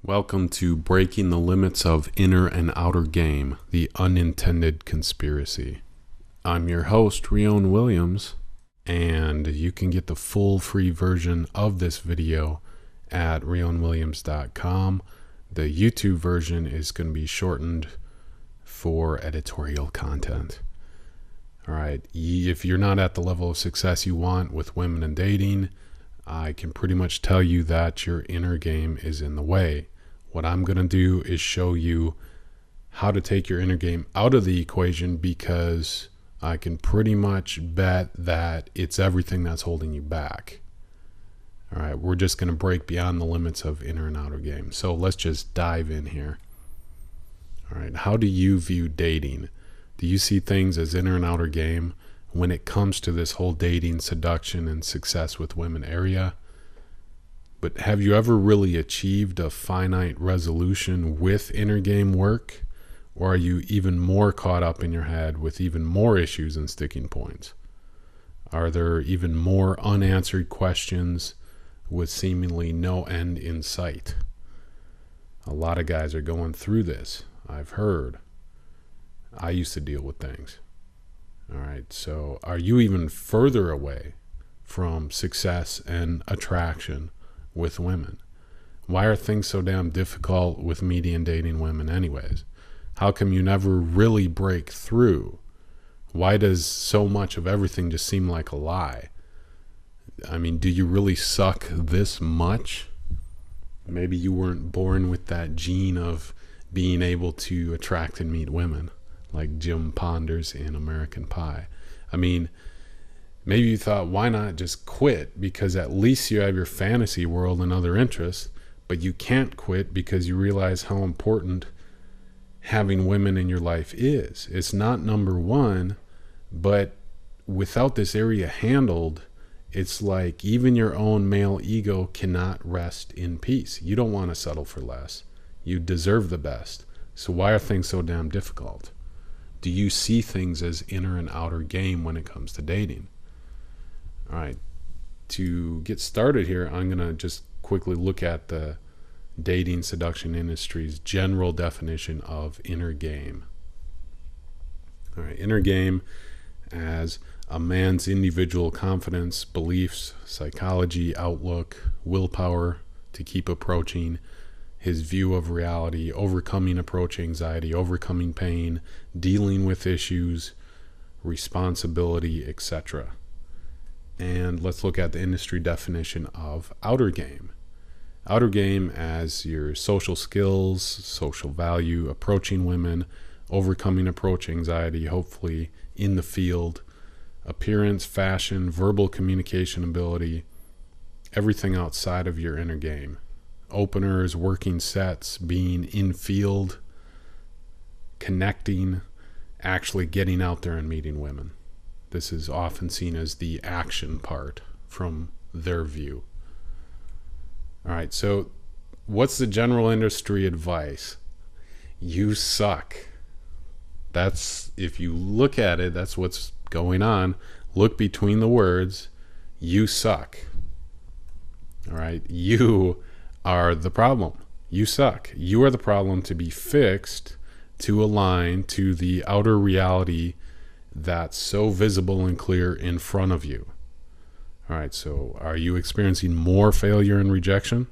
Welcome to Breaking the Limits of Inner and Outer Game, the Unintended Conspiracy. I'm your host, Rion Williams, and you can get the full free version of this video at rionwilliams.com. The YouTube version is going to be shortened for editorial content. All right, if you're not at the level of success you want with women and dating, I can pretty much tell you that your inner game is in the way. What I'm going to do is show you how to take your inner game out of the equation, because I can pretty much bet that it's everything that's holding you back. All right, we're just going to break beyond the limits of inner and outer game. So let's just dive in here. All right, how do you view dating? Do you see things as inner and outer game when it comes to this whole dating, seduction, and success with women area? But have you ever really achieved a finite resolution with inner game work? Or are you even more caught up in your head with even more issues and sticking points? Are there even more unanswered questions with seemingly no end in sight? A lot of guys are going through this. I've heard. I used to deal with things. All right, so are you even further away from success and attraction with women? Why are things so damn difficult with meeting and dating women anyways? How come you never really break through? Why does so much of everything just seem like a lie? I mean, do you really suck this much? Maybe you weren't born with that gene of being able to attract and meet women, like Jim Ponders in American Pie. I mean, maybe you thought, why not just quit? Because at least you have your fantasy world and other interests, but you can't quit because you realize how important having women in your life is. It's not number one, but without this area handled, it's like even your own male ego cannot rest in peace. You don't want to settle for less. You deserve the best. So why are things so damn difficult? Do you see things as inner and outer game when it comes to dating? All right, to get started here, I'm going to just quickly look at the dating seduction industry's general definition of inner game. All right, inner game as a man's individual confidence, beliefs, psychology, outlook, willpower to keep approaching his view of reality, overcoming approach anxiety, overcoming pain, dealing with issues, responsibility, etc. And let's look at the industry definition of outer game. Outer game as your social skills, social value, approaching women, overcoming approach anxiety, hopefully in the field, appearance, fashion, verbal communication ability, everything outside of your inner game. Openers, working sets, being in field, connecting, actually getting out there and meeting women. This is often seen as the action part from their view. All right, so what's the general industry advice? You suck. That's, if you look at it, that's what's going on. Look between the words. You suck. All right, you are the problem. You suck. You are the problem to be fixed, to align to the outer reality that's so visible and clear in front of you. All right, so are you experiencing more failure and rejection?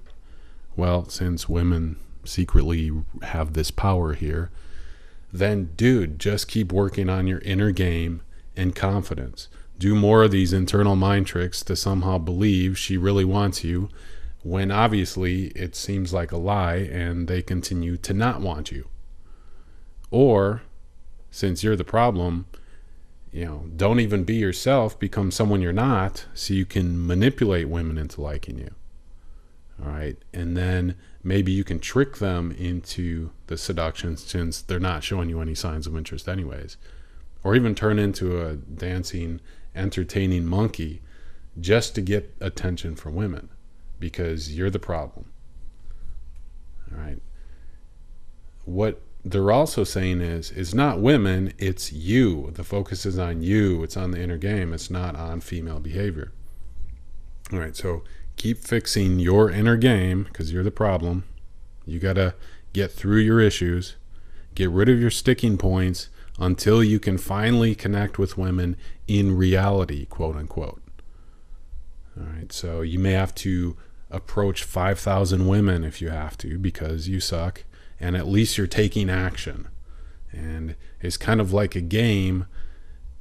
Well, since women secretly have this power here, then dude, just keep working on your inner game and confidence. Do more of these internal mind tricks to somehow believe she really wants you, when obviously it seems like a lie and they continue to not want you. Or, since you're the problem, don't even be yourself, become someone you're not, so you can manipulate women into liking you. All right, and then maybe you can trick them into the seduction since they're not showing you any signs of interest anyways. Or even turn into a dancing, entertaining monkey just to get attention from women, because you're the problem. All right. What they're also saying is, it's not women, it's you. The focus is on you. It's on the inner game. It's not on female behavior. All right, so keep fixing your inner game because you're the problem. You got to get through your issues, get rid of your sticking points until you can finally connect with women in reality, quote unquote. All right, so you may have to approach 5,000 women if you have to, because you suck, and at least you're taking action. And it's kind of like a game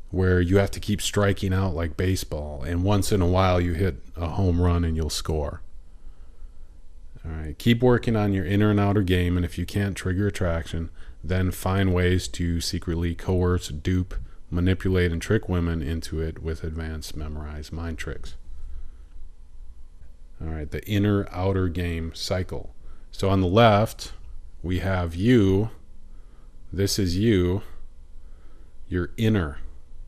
where you have to keep striking out like baseball, and once in a while you hit a home run and you'll score. All right, keep working on your inner and outer game, and if you can't trigger attraction, then find ways to secretly coerce, dupe, manipulate, and trick women into it with advanced memorized mind tricks. All right, the inner outer game cycle. So on the left, we have you. This is you. Your inner.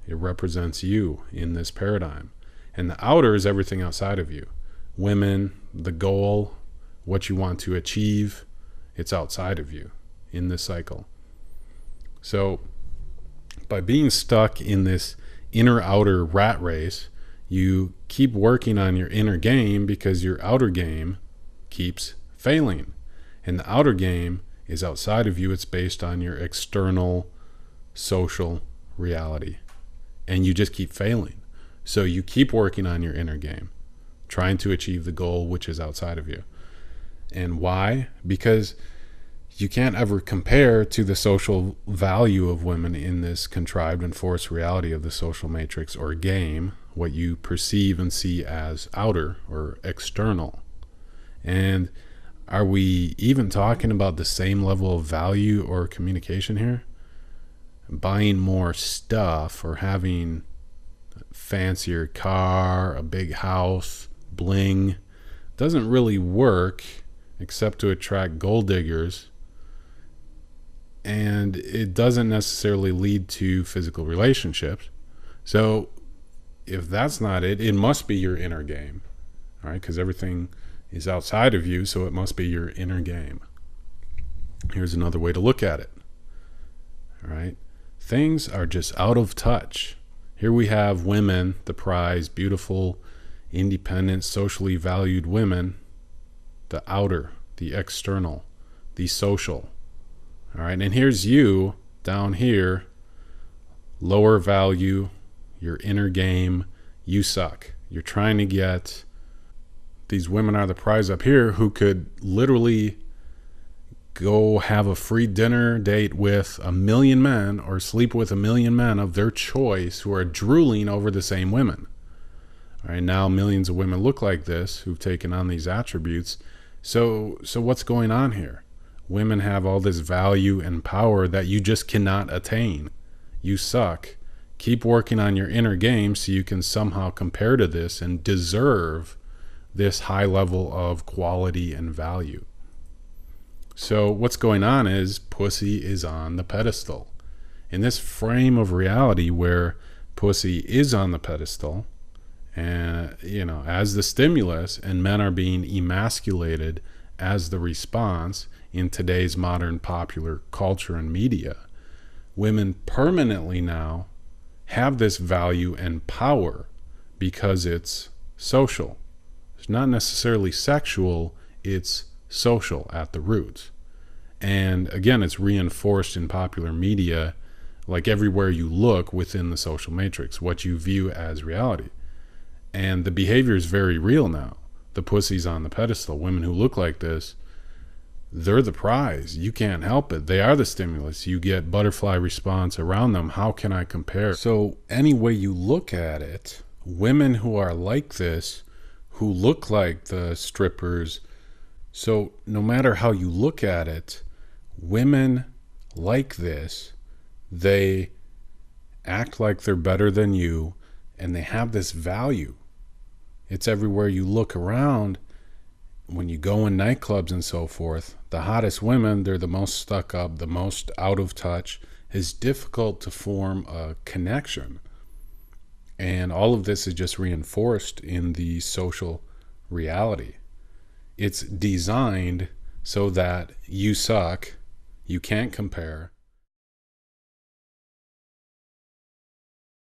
It represents you in this paradigm. And the outer is everything outside of you. Women, the goal, what you want to achieve, it's outside of you in this cycle. So by being stuck in this inner outer rat race, you keep working on your inner game because your outer game keeps failing. And the outer game is outside of you. It's based on your external social reality. And you just keep failing. So you keep working on your inner game, trying to achieve the goal which is outside of you. And why? Because you can't ever compare to the social value of women in this contrived and forced reality of the social matrix or game, what you perceive and see as outer or external. And are we even talking about the same level of value or communication here? Buying more stuff or having a fancier car, a big house, bling, doesn't really work except to attract gold diggers. And it doesn't necessarily lead to physical relationships. So if that's not it, it must be your inner game. All right, because everything is outside of you, so it must be your inner game. Here's another way to look at it. All right, things are just out of touch. Here we have women, the prize, beautiful, independent, socially valued women, the outer, the external, the social. All right, and here's you down here, lower value, your inner game, you suck. You're trying to get these women are the prize up here who could literally go have a free dinner date with 1 million men or sleep with 1 million men of their choice who are drooling over the same women. All right, now millions of women look like this who've taken on these attributes. So what's going on here? Women have all this value and power that you just cannot attain. You suck. Keep working on your inner game so you can somehow compare to this and deserve this high level of quality and value. So what's going on is pussy is on the pedestal. In this frame of reality where pussy is on the pedestal, and as the stimulus, and men are being emasculated as the response in today's modern popular culture and media, women permanently now have this value and power because it's social. It's not necessarily sexual, it's social at the roots. And again, it's reinforced in popular media, like everywhere you look within the social matrix, what you view as reality. And the behavior is very real now. The pussy's on the pedestal. Women who look like this, they're the prize. You can't help it. They are the stimulus. You get butterfly response around them. How can I compare? So any way you look at it, women who are like this, who look like the strippers, so no matter how you look at it, women like this, they act like they're better than you, and they have this value. It's everywhere you look around. When you go in nightclubs and so forth, the hottest women, they're the most stuck up, the most out of touch. It's difficult to form a connection. And all of this is just reinforced in the social reality. It's designed so that you suck, you can't compare,